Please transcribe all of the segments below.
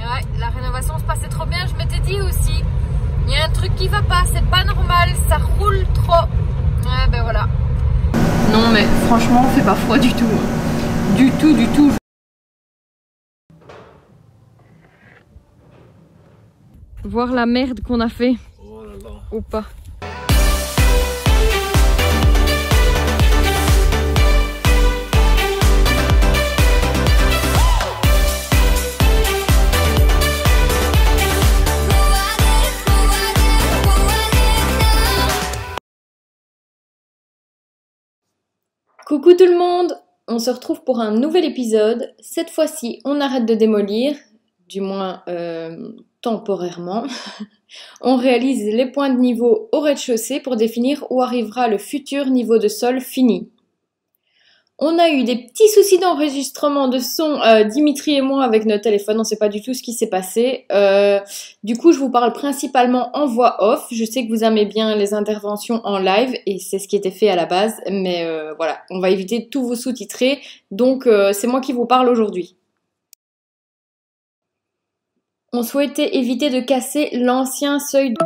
Ouais, la rénovation se passait trop bien, je m'étais dit aussi. Il y a un truc qui va pas, c'est pas normal, ça roule trop. Ouais, ben voilà. Non, mais franchement, on fait pas froid du tout. Du tout, du tout. Voir la merde qu'on a fait. Oh là là. Ou pas. Coucou tout le monde, on se retrouve pour un nouvel épisode. Cette fois-ci, on arrête de démolir, du moins temporairement. On réalise les points de niveau au rez-de-chaussée pour définir où arrivera le futur niveau de sol fini. On a eu des petits soucis d'enregistrement de son, Dimitri et moi, avec notre téléphone. On ne sait pas du tout ce qui s'est passé. Du coup, je vous parle principalement en voix off. Je sais que vous aimez bien les interventions en live et c'est ce qui était fait à la base. Mais voilà, on va éviter de tout vous sous-titrer. Donc, c'est moi qui vous parle aujourd'hui. On souhaitait éviter de casser l'ancien seuil de...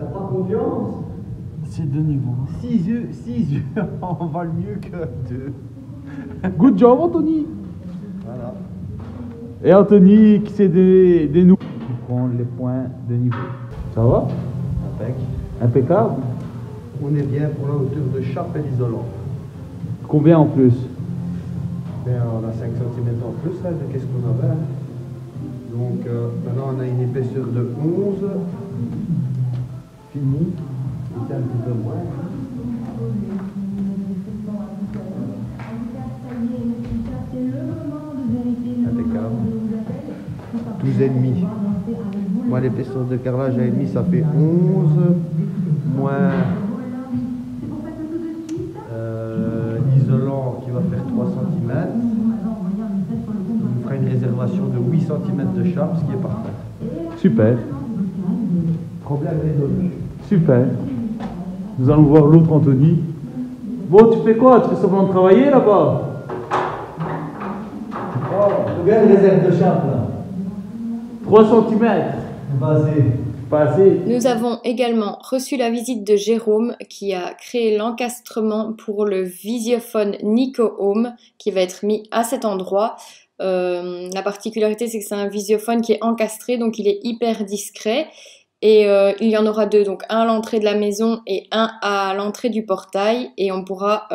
T'as pas confiance? C'est 2 niveaux. 6 yeux, on valent mieux que 2. Good job, Anthony. Voilà. Et Anthony qui c'est des nouveaux. Qui prend les points de niveau. Ça va? Impec. Impeccable. On est bien pour la hauteur de chape et l'isolant. Combien en plus? Ben, on a 5 cm en plus là, de qu'est-ce qu'on avait. Hein. Donc maintenant on a une épaisseur de 11. Fini. C'est un petit peu moins. Impeccable. 12,5. Moi l'épaisseur de carrelage à 1,5 ça fait 11 moins l'isolant qui va faire 3 cm. On fera une réservation de 8 cm de chape, ce qui est parfait. Super. Problème résolu. Super. Nous allons voir l'autre Anthony. Bon, tu fais quoi? Tu fais semblant de travailler là-bas? Regarde les réserve de chape là. 3 cm. Pas assez. Nous avons également reçu la visite de Jérôme qui a créé l'encastrement pour le visiophone Nico Home qui va être mis à cet endroit. La particularité c'est que c'est un visiophone qui est encastré donc il est hyper discret et il y en aura 2, donc un à l'entrée de la maison et un à l'entrée du portail et on pourra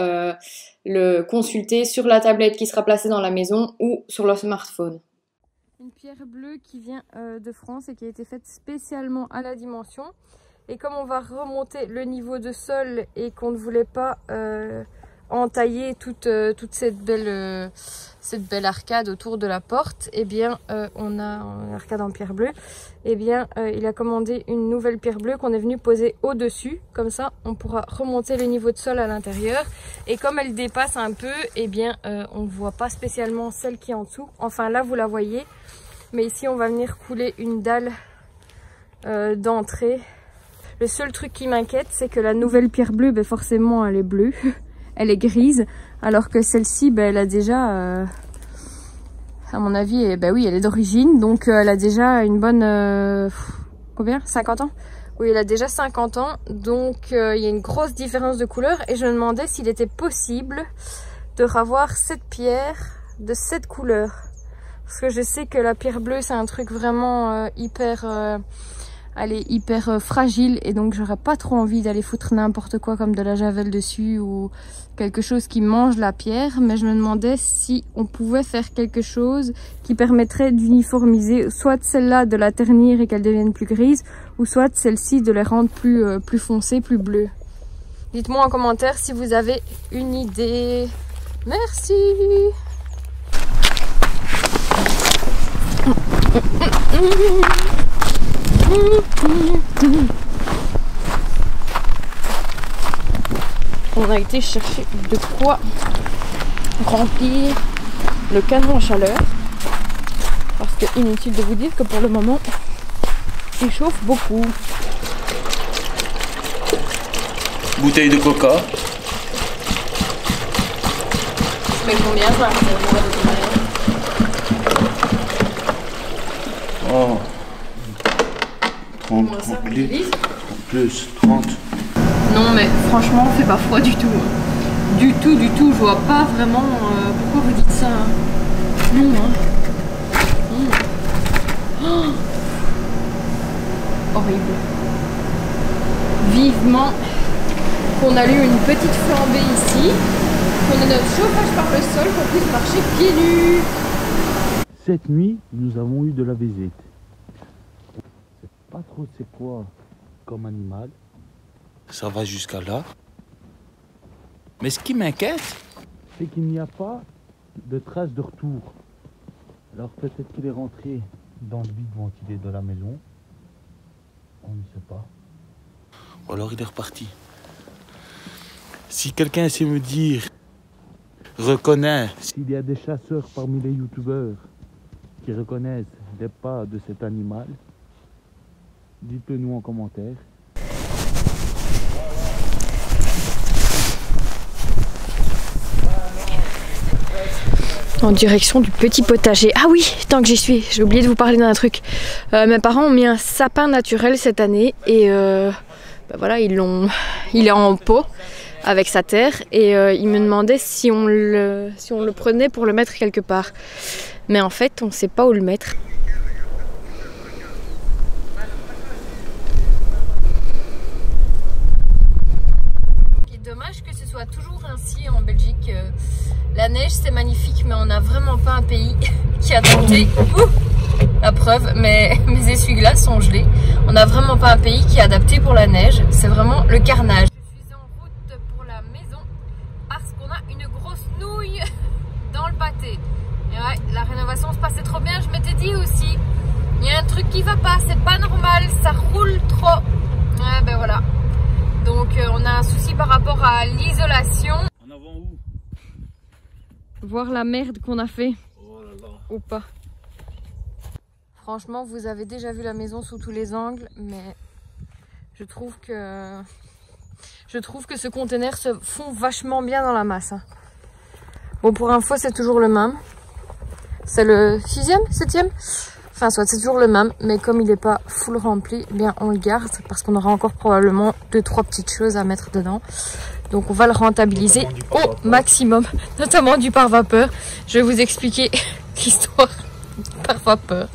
le consulter sur la tablette qui sera placée dans la maison ou sur le smartphone. Une pierre bleue qui vient de France et qui a été faite spécialement à la dimension. Et comme on va remonter le niveau de sol et qu'on ne voulait pas entailler toute cette belle arcade autour de la porte, eh bien on a une arcade en pierre bleue. Eh bien il a commandé une nouvelle pierre bleue qu'on est venu poser au-dessus. Comme ça on pourra remonter le niveau de sol à l'intérieur. Et comme elle dépasse un peu, eh bien on ne voit pas spécialement celle qui est en dessous. Enfin là vous la voyez. Mais ici on va venir couler une dalle d'entrée. Le seul truc qui m'inquiète c'est que la nouvelle pierre bleue, ben forcément elle est bleue. Elle est grise. Alors que celle-ci, ben, elle a déjà... à mon avis, ben oui, elle est d'origine. Donc elle a déjà une bonne... combien? 50 ans? Oui, elle a déjà 50 ans. Donc il y a une grosse différence de couleur. Et je me demandais s'il était possible de revoir cette pierre de cette couleur. Parce que je sais que la pierre bleue c'est un truc vraiment hyper fragile et donc j'aurais pas trop envie d'aller foutre n'importe quoi comme de la javel dessus ou quelque chose qui mange la pierre, mais je me demandais si on pouvait faire quelque chose qui permettrait d'uniformiser soit celle-là de la ternir et qu'elle devienne plus grise ou soit celle-ci de les rendre plus foncées, plus bleues. Dites-moi en commentaire si vous avez une idée. Merci. On a été chercher de quoi remplir le canon à chaleur parce que inutile de vous dire que pour le moment il chauffe beaucoup. Bouteille de coca. Mais combien ça? Oh. 30 plus 30. Non mais franchement on fait pas froid du tout. Du tout, je vois pas vraiment pourquoi vous dites ça. Non hein. Oh. Horrible. Vivement qu'on allume une petite flambée ici, qu'on ait notre chauffage par le sol, qu'on puisse marcher pieds nus. Cette nuit, nous avons eu de la visite. Je sais pas trop c'est quoi comme animal. Ça va jusqu'à là. Mais ce qui m'inquiète, c'est qu'il n'y a pas de traces de retour. Alors peut-être qu'il est rentré dans le vide ventilé de la maison. On ne sait pas. ou alors il est reparti. Si quelqu'un sait me dire, reconnaît. S'il y a des chasseurs parmi les youtubeurs qui reconnaissent les pas de cet animal, dites-le nous en commentaire. En direction du petit potager. Ah oui, tant que j'y suis, j'ai oublié de vous parler d'un truc. Mes parents ont mis un sapin naturel cette année et ben voilà, il est en pot avec sa terre et il me demandait si on le prenait pour le mettre quelque part. Mais en fait, on ne sait pas où le mettre. C'est dommage que ce soit toujours ainsi en Belgique. La neige, c'est magnifique, mais on n'a vraiment pas un pays qui a adapté. La preuve, mes essuie-glaces sont gelés. On n'a vraiment pas un pays qui est adapté pour la neige. C'est vraiment le carnage. Je suis en route pour la maison parce qu'on a une grosse nouille dans le pâté. Et ouais, la rénovation se passait trop bien. Je m'étais dit aussi, il y a un truc qui va pas, c'est pas normal, ça roule trop. Ouais, ben voilà. Donc on a un souci par rapport à l'isolation. En avant où? Voir la merde qu'on a fait. Oh là là. Ou pas. Franchement, vous avez déjà vu la maison sous tous les angles, mais je trouve que ce conteneur se fond vachement bien dans la masse. Bon, pour info, c'est toujours le même. C'est le 6e, 7e. Enfin, soit c'est toujours le même, mais comme il n'est pas full rempli, eh bien on le garde parce qu'on aura encore probablement 2-3 petites choses à mettre dedans. Donc on va le rentabiliser au maximum, notamment du pare-vapeur. Je vais vous expliquer l'histoire du pare-vapeur.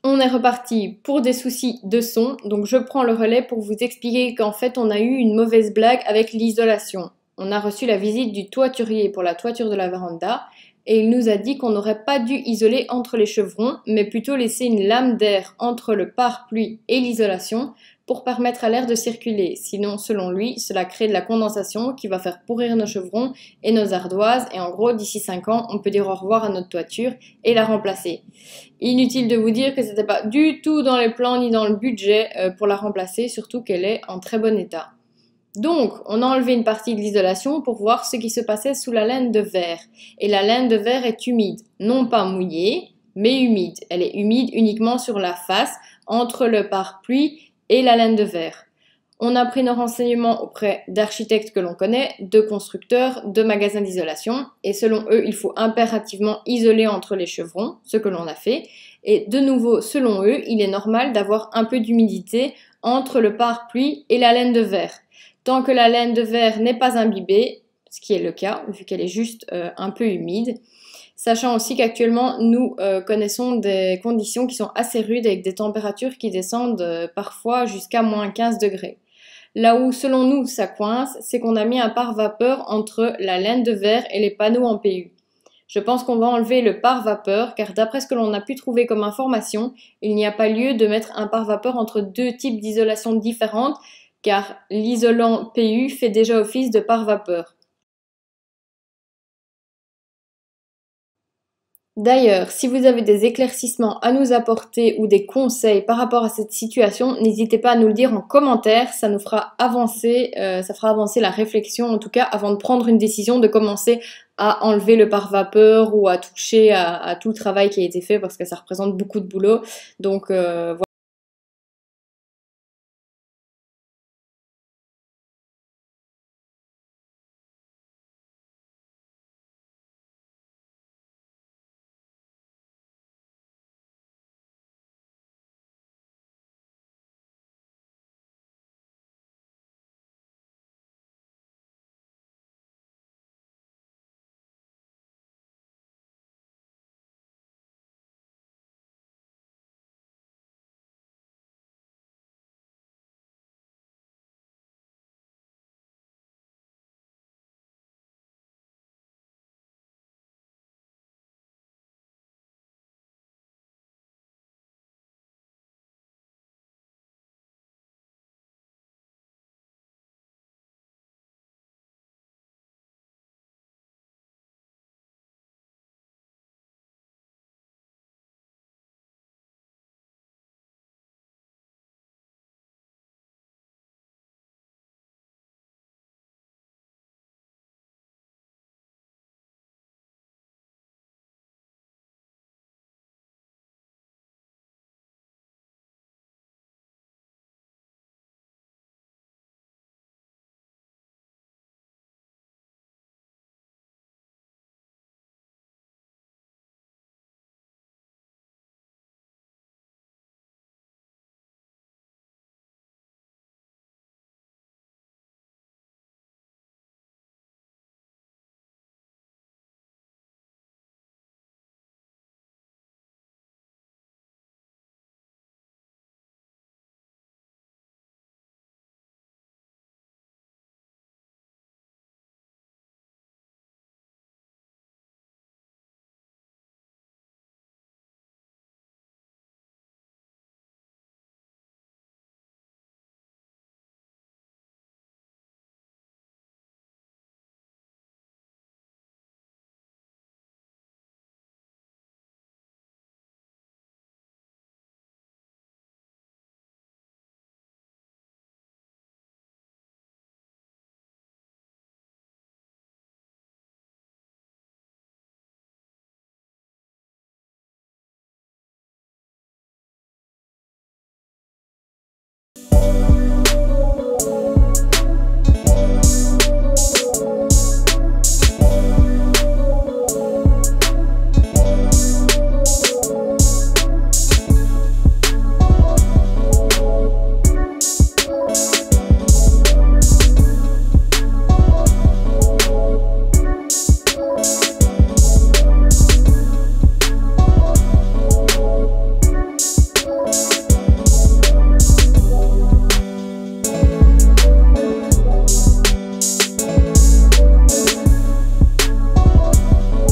On est reparti pour des soucis de son, donc je prends le relais pour vous expliquer qu'en fait on a eu une mauvaise blague avec l'isolation. On a reçu la visite du toiturier pour la toiture de la véranda et il nous a dit qu'on n'aurait pas dû isoler entre les chevrons, mais plutôt laisser une lame d'air entre le pare-pluie et l'isolation pour permettre à l'air de circuler. Sinon, selon lui, cela crée de la condensation qui va faire pourrir nos chevrons et nos ardoises. Et en gros, d'ici 5 ans, on peut dire au revoir à notre toiture et la remplacer. Inutile de vous dire que ce n'était pas du tout dans les plans ni dans le budget pour la remplacer, surtout qu'elle est en très bon état. Donc, on a enlevé une partie de l'isolation pour voir ce qui se passait sous la laine de verre. Et la laine de verre est humide, non pas mouillée, mais humide. Elle est humide uniquement sur la face, entre le pare-pluie et la laine de verre. On a pris nos renseignements auprès d'architectes que l'on connaît, de constructeurs, de magasins d'isolation. Et selon eux, il faut impérativement isoler entre les chevrons, ce que l'on a fait. Et de nouveau, selon eux, il est normal d'avoir un peu d'humidité entre le pare-pluie et la laine de verre. Tant que la laine de verre n'est pas imbibée, ce qui est le cas, vu qu'elle est juste un peu humide, sachant aussi qu'actuellement, nous connaissons des conditions qui sont assez rudes avec des températures qui descendent parfois jusqu'à moins 15 degrés. Là où, selon nous, ça coince, c'est qu'on a mis un pare-vapeur entre la laine de verre et les panneaux en PU. Je pense qu'on va enlever le pare-vapeur, car d'après ce que l'on a pu trouver comme information, il n'y a pas lieu de mettre un pare-vapeur entre deux types d'isolation différentes, car l'isolant PU fait déjà office de pare-vapeur. D'ailleurs, si vous avez des éclaircissements à nous apporter ou des conseils par rapport à cette situation, n'hésitez pas à nous le dire en commentaire, ça nous fera avancer, la réflexion en tout cas avant de prendre une décision de commencer à enlever le pare-vapeur ou à toucher à tout le travail qui a été fait parce que ça représente beaucoup de boulot. Donc voilà.